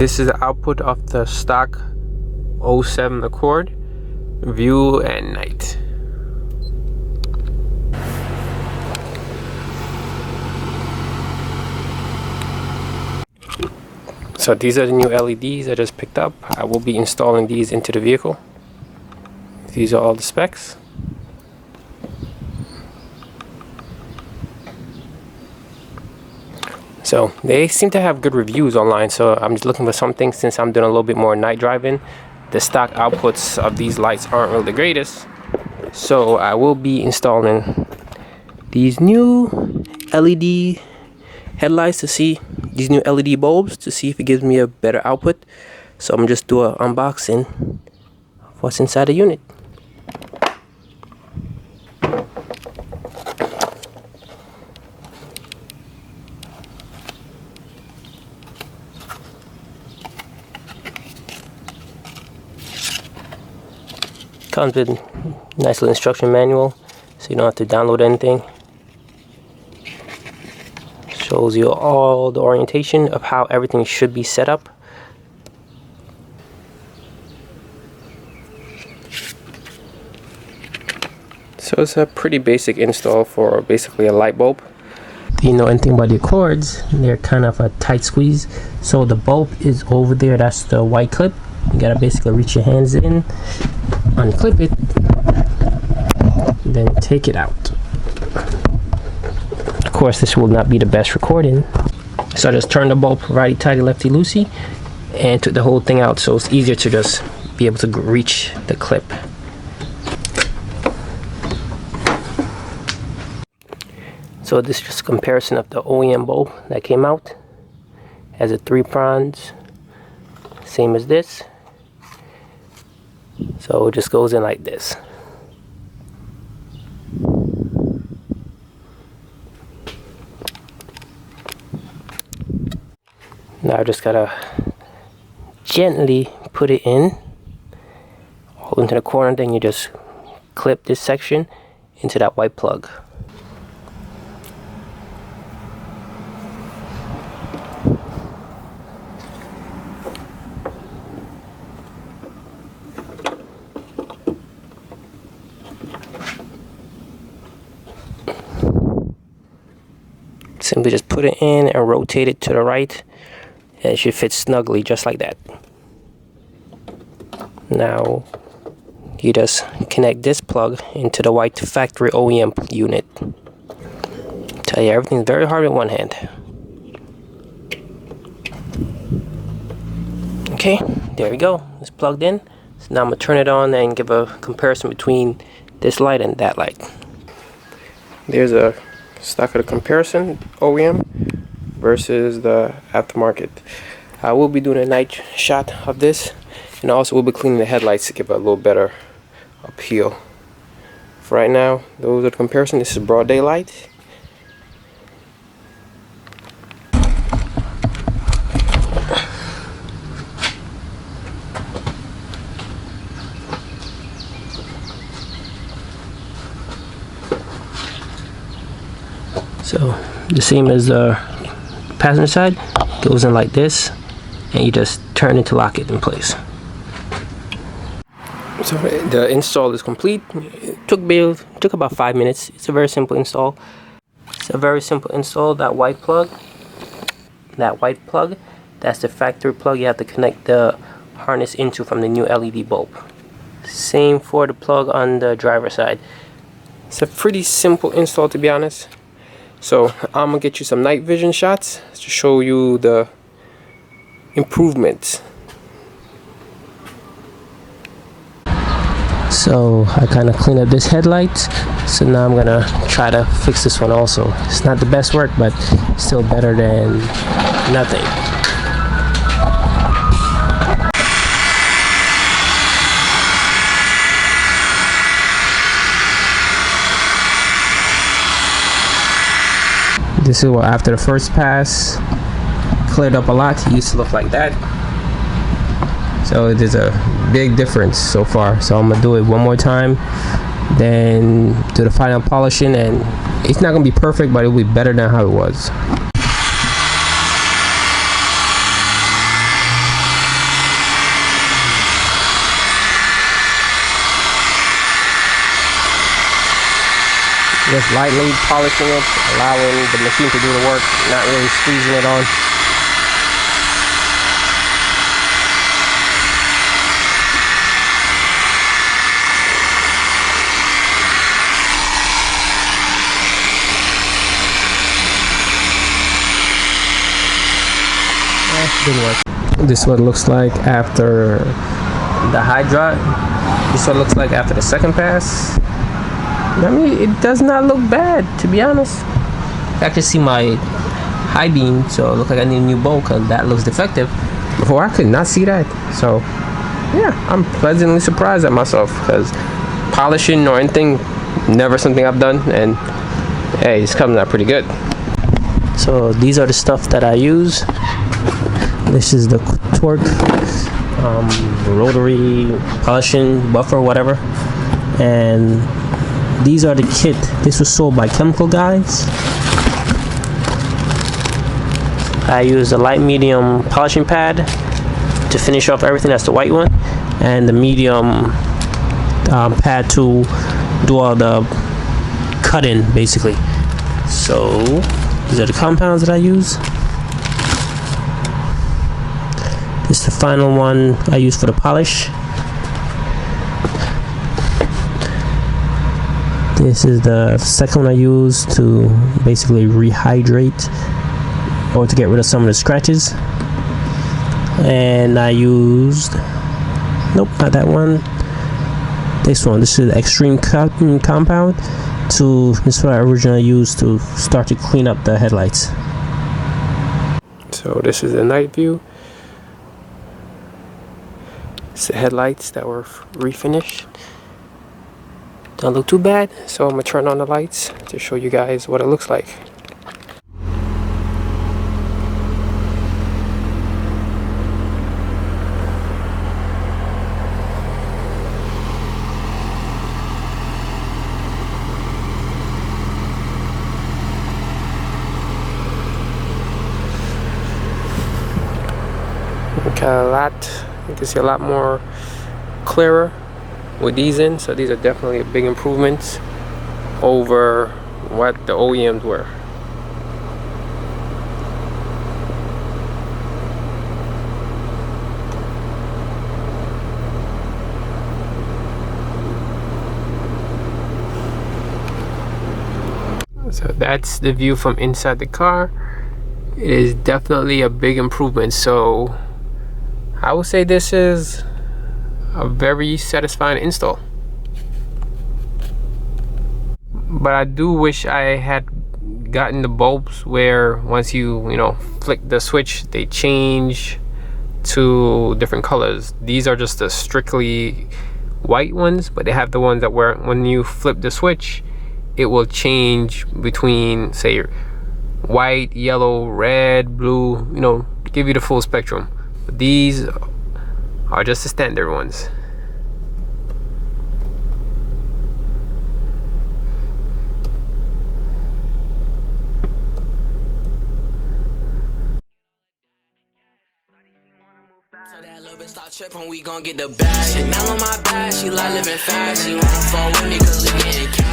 This is the output of the stock 07 Accord, view at night. So these are the new LEDs I just picked up. I will be installing these into the vehicle. These are all the specs. So they seem to have good reviews online, so I'm just looking for something since I'm doing a little bit more night driving. The stock outputs of these lights aren't really the greatest, so I will be installing these new LED headlights to see these new LED bulbs to see if it gives me a better output. So I'm just do an unboxing of what's inside the unit. Comes with a nice little instruction manual, so you don't have to download anything. Shows you all the orientation of how everything should be set up. So it's a pretty basic install for basically a light bulb. Do you know anything about the Accords? They're kind of a tight squeeze. So the bulb is over there, that's the white clip. You gotta basically reach your hands in, unclip it, then take it out. Of course, this will not be the best recording. So I just turned the bulb righty tighty lefty loosey and took the whole thing out, so it's easier to just be able to reach the clip. So this is just a comparison of the OEM bulb that came out. Has a 3 prongs, same as this. So it just goes in like this. Now I just gotta gently put it in, hold into the corner, then you just clip this section into that white plug. Simply just put it in and rotate it to the right, and it should fit snugly just like that. Now you just connect this plug into the white factory OEM unit. Tell you, everything's very hard with one hand. Okay, there we go. It's plugged in. So now I'm gonna turn it on and give a comparison between this light and that light. There's a stock of the comparison OEM versus the aftermarket. I will be doing a night shot of this, and also we'll be cleaning the headlights to give it a little better appeal. For right now, those are the comparison. This is broad daylight. So the same as the passenger side, goes in like this, and you just turn it to lock it in place. So the install is complete. It took about 5 minutes. It's a very simple install. That white plug, that's the factory plug you have to connect the harness into from the new LED bulb. Same for the plug on the driver's side. It's a pretty simple install, to be honest. So I'm gonna get you some night vision shots to show you the improvements. So I kind of cleaned up this headlight, so now I'm gonna try to fix this one also. It's not the best work, but still better than nothing. This is what after the first pass, cleared up a lot. It used to look like that. So there's a big difference so far. So I'm gonna do it one more time, then do the final polishing, and it's not gonna be perfect, but it'll be better than how it was. Just lightly polishing it, allowing the machine to do the work, not really squeezing it on. Good work. This is what it looks like after the hydrot. This is what it looks like after the second pass. I mean, it does not look bad, to be honest. I can see my high beam, so it looks like I need a new bowl because that looks defective. Before, I could not see that. So, yeah, I'm pleasantly surprised at myself because polishing or anything, never something I've done, and hey, it's coming out pretty good. So these are the stuff that I use. This is the torque, rotary, polishing, buffer, whatever. And these are the kit. This was sold by Chemical Guys. I use the light medium polishing pad to finish off everything. That's the white one. And the medium pad to do all the cutting, basically. So these are the compounds that I use. This is the final one I use for the polish. This is the second one I use to basically rehydrate or to get rid of some of the scratches. And I used, nope, not that one. This one. This is the extreme compound. This is what I originally used to start to clean up the headlights. So this is the night view. It's the headlights that were refinished. Don't look too bad, so I'm gonna turn on the lights to show you guys what it looks like. You can see a lot more clearer with these in, so these are definitely a big improvements over what the OEMs were. So that's the view from inside the car. It is definitely a big improvement. So I would say this is a very satisfying install. But I do wish I had gotten the bulbs where once you flick the switch, they change to different colors. These are just the strictly white ones, but they have the ones that where when you flip the switch, it will change between, say, white, yellow, red, blue, give you the full spectrum. But these are just the standard ones. So that little bitch start tripping, we gon' get the bag. Chanel on my back, she like living fast. She wanna fall with me cause we getting cash.